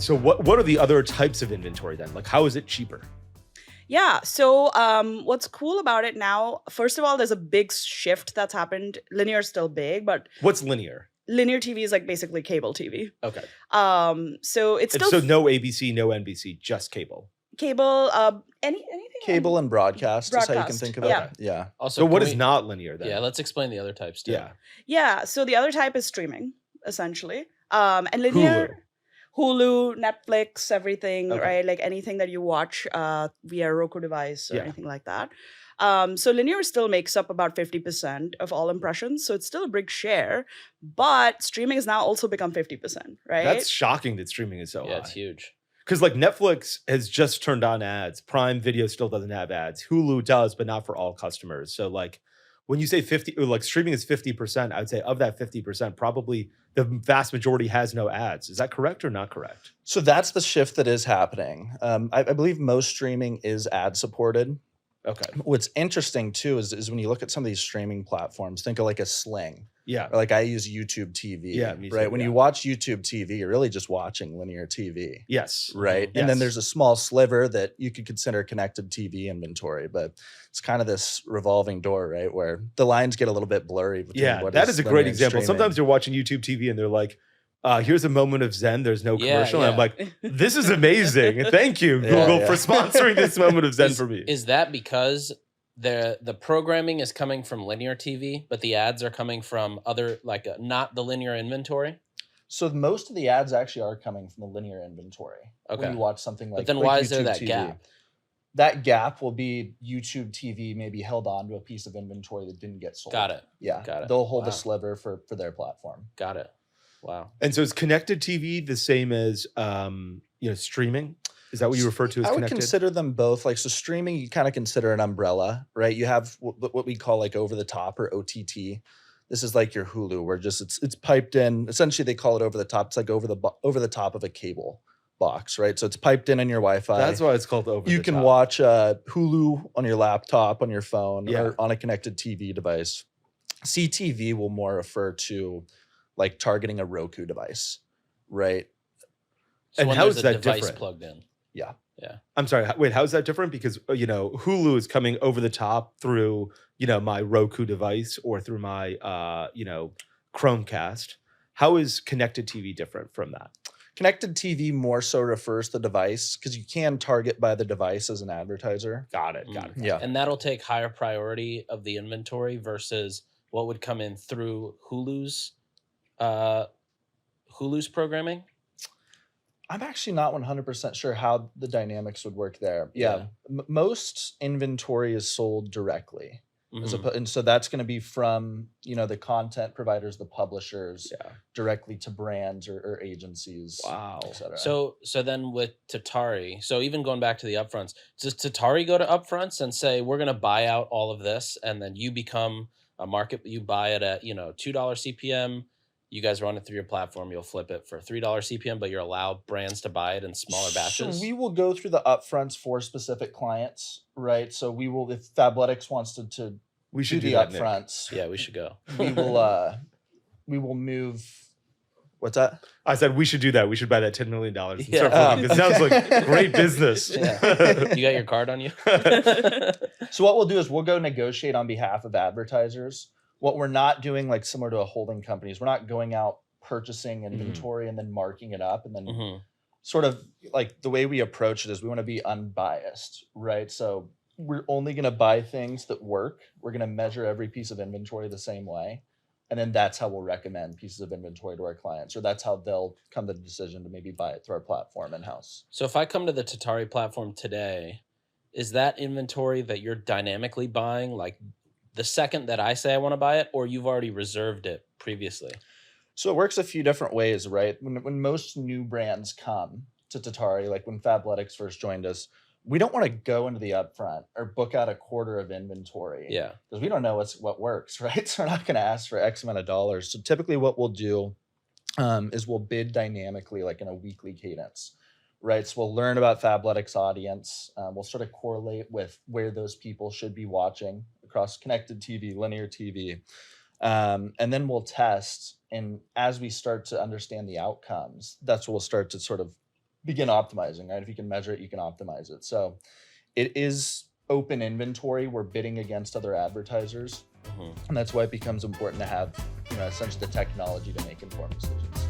So what are the other types of inventory then? Like, how is it cheaper? Yeah. So what's cool about it now, first of all, there's a big shift that's happened. Linear is still big, but What's linear? linear TV is like basically cable TV. Okay. So it's And still so no ABC, no NBC, just cable. cable, anything Cable and broadcast is how you can Broadcast, think of it. yeah. Yeah. Also, So what can is we- not linear then? Yeah, let's explain the other types too. Yeah. Yeah. So the other type is streaming, essentially. And linear, Hulu, Netflix, everything, Okay. right? Like anything that you watch via Roku device or Yeah. anything like that. So linear still makes up about 50% of all impressions. So it's still a big share, but streaming has now also become 50%, right? That's shocking that streaming is so Yeah, high. it's huge. Because like Netflix has just turned on ads. Prime Video still doesn't have ads. Hulu does, but not for all customers. So like when you say 50, or like streaming is 50%, I would say of that 50%, probably the vast majority has no ads. Is that correct or not correct? So that's the shift that is happening. I believe most streaming is ad supported. Okay. What's interesting too is when you look at some of these streaming platforms, think of like a Sling. Yeah. Or like I use YouTube TV. Yeah, me right. too, When yeah. you watch YouTube TV, you're really just watching linear TV. Yes. Right. Yes. And then there's a small sliver that you could consider connected TV inventory, but it's kind of this revolving door, right? Where the lines get a little bit blurry. Between Yeah, what that is a linear great and example. streaming. Sometimes you're watching YouTube TV and they're like, here's a moment of Zen. There's no Yeah, commercial. And I'm yeah. like, this is amazing. Thank you, Yeah, Google, yeah. for sponsoring this moment of Zen Is- for me. Is that because the programming is coming from linear TV, but the ads are coming from other not the linear inventory? So most of the ads actually are coming from the linear inventory. Okay. When you watch something like But then like why is there YouTube that TV. gap? That gap will be YouTube TV maybe held on to a piece of inventory that didn't get sold. Got it. Yeah. Got it. They'll hold Wow. a sliver for their platform. Got it. Wow. And so is connected TV the same as streaming? Is that what you refer to as I would connected? consider them both. Like, so streaming, you kind of consider an umbrella, right? You have what we call like over the top or OTT. This is like your Hulu, where just it's piped in. Essentially, they call it over the top. It's like over the top of a cable box, right? So it's piped in on your Wi-Fi. That's why it's called over You the can top. watch Hulu on your laptop, on your phone, Yeah. or on a connected TV device. CTV will more refer to like targeting a Roku device, right? So And when how there's is a that device different? plugged in. Yeah. Yeah. I'm sorry. Wait, how is that different? Because Hulu is coming over the top through my Roku device or through my Chromecast. How is connected TV different from that? Connected TV more so refers to the device because you can target by the device as an advertiser. Got it. Got it. Yeah. And that'll take higher priority of the inventory versus what would come in through Hulu's programming. I'm actually not 100% sure how the dynamics would work there. Yeah. Most inventory is sold directly. Mhm. And so that's going to be from, the content providers, the publishers, Yeah. directly to brands or agencies, Wow. et cetera. So then with Tatari, so even going back to the upfronts, does Tatari go to upfronts and say, we're going to buy out all of this, and then you become a market, you buy it at, $2 CPM, you guys run it through your platform, you'll flip it for $3 CPM, but you're allowed brands to buy it in smaller batches? So we will go through the upfronts for specific clients, right? So we will, if Fabletics wants to We should do the that, Nick. upfronts, Yeah, we should go. we will move. What's that? I said we should do that. We should buy that $10 million. And Yeah. start flipping. It sounds Okay. like great business. Yeah. You got your card on you? So what we'll do is we'll go negotiate on behalf of advertisers. What we're not doing, like similar to a holding company, is we're not going out purchasing inventory and then marking it up and then Mhm. sort of like the way we approach it is we want to be unbiased, right? So we're only going to buy things that work. We're going to measure every piece of inventory the same way. And then that's how we'll recommend pieces of inventory to our clients, or that's how they'll come to the decision to maybe buy it through our platform in-house. So if I come to the Tatari platform today, is that inventory that you're dynamically buying, like the second that I say I want to buy it, or you've already reserved it previously? So it works a few different ways, right? When most new brands come to Tatari, like when Fabletics first joined us, we don't want to go into the upfront or book out a quarter of inventory. Yeah. Because we don't know what works, right? So we're not going to ask for X amount of dollars. So typically what we'll do is we'll bid dynamically, like in a weekly cadence, right? So we'll learn about Fabletics audience. We'll sort of correlate with where those people should be watching across connected TV, linear TV. And then we'll test. And as we start to understand the outcomes, that's when we'll start to sort of begin optimizing, right? If you can measure it, you can optimize it. So it is open inventory. We're bidding against other advertisers. Mhm. And that's why it becomes important to have, essentially the technology to make informed decisions.